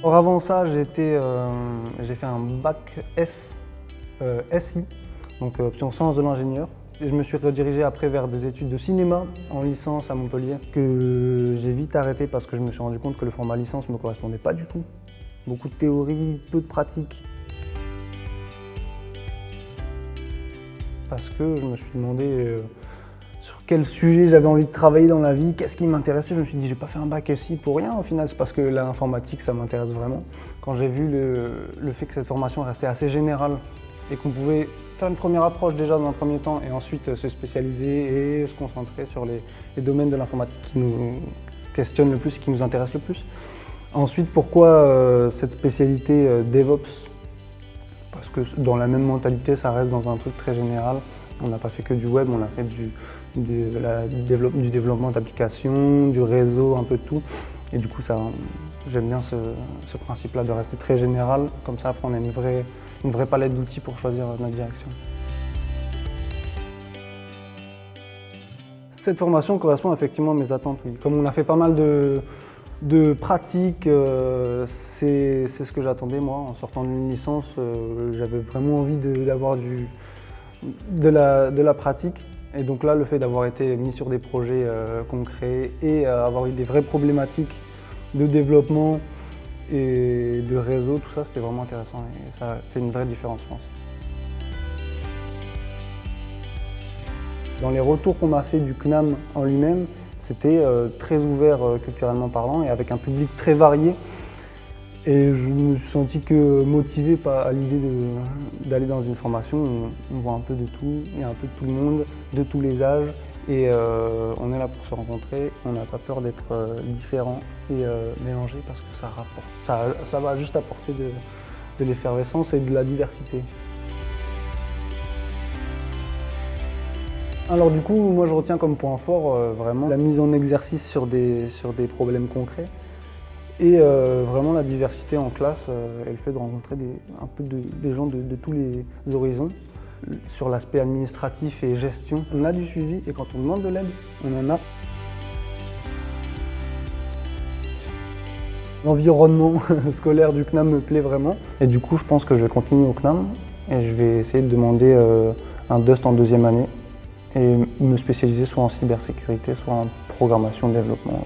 Or avant ça, j'ai fait un bac SI, donc option sciences de l'ingénieur. Et je me suis redirigé après vers des études de cinéma en licence à Montpellier, que j'ai vite arrêté parce que je me suis rendu compte que le format licence ne me correspondait pas du tout. Beaucoup de théorie, peu de pratique. Parce que je me suis demandé sur quel sujet j'avais envie de travailler dans la vie, qu'est-ce qui m'intéressait. Je me suis dit, j'ai pas fait un bac SI pour rien au final, c'est parce que l'informatique, ça m'intéresse vraiment. Quand j'ai vu le fait que cette formation restait assez générale et qu'on pouvait faire une première approche déjà dans un premier temps et ensuite se spécialiser et se concentrer sur les domaines de l'informatique qui nous questionnent le plus, qui nous intéressent le plus. Ensuite, pourquoi cette spécialité DevOps? Parce que dans la même mentalité, ça reste dans un truc très général. On n'a pas fait que du web, on a fait du développement d'applications, du réseau, un peu de tout. Et du coup, j'aime bien ce principe-là de rester très général. Comme ça, après, on a une vraie palette d'outils pour choisir notre direction. Cette formation correspond effectivement à mes attentes, oui. Comme on a fait pas mal de pratiques, c'est ce que j'attendais moi. En sortant d'une licence, j'avais vraiment envie d'avoir de la pratique. Et donc là, le fait d'avoir été mis sur des projets concrets et avoir eu des vraies problématiques de développement et de réseau, tout ça, c'était vraiment intéressant et ça fait une vraie différence, je pense. Dans les retours qu'on m'a fait du CNAM en lui-même, c'était très ouvert culturellement parlant et avec un public très varié. Et je me suis senti que motivé à l'idée d'aller dans une formation où on voit un peu de tout, il y a un peu de tout le monde, de tous les âges. Et on est là pour se rencontrer, on n'a pas peur d'être différent et mélangé parce que ça rapporte. Ça va juste apporter de l'effervescence et de la diversité. Alors du coup, moi je retiens comme point fort vraiment la mise en exercice sur des problèmes concrets et vraiment la diversité en classe et le fait de rencontrer des gens de tous les horizons. Sur l'aspect administratif et gestion, on a du suivi et quand on demande de l'aide, on en a. L'environnement scolaire du CNAM me plaît vraiment et du coup je pense que je vais continuer au CNAM et je vais essayer de demander un DUST en deuxième année et me spécialiser soit en cybersécurité, soit en programmation, développement.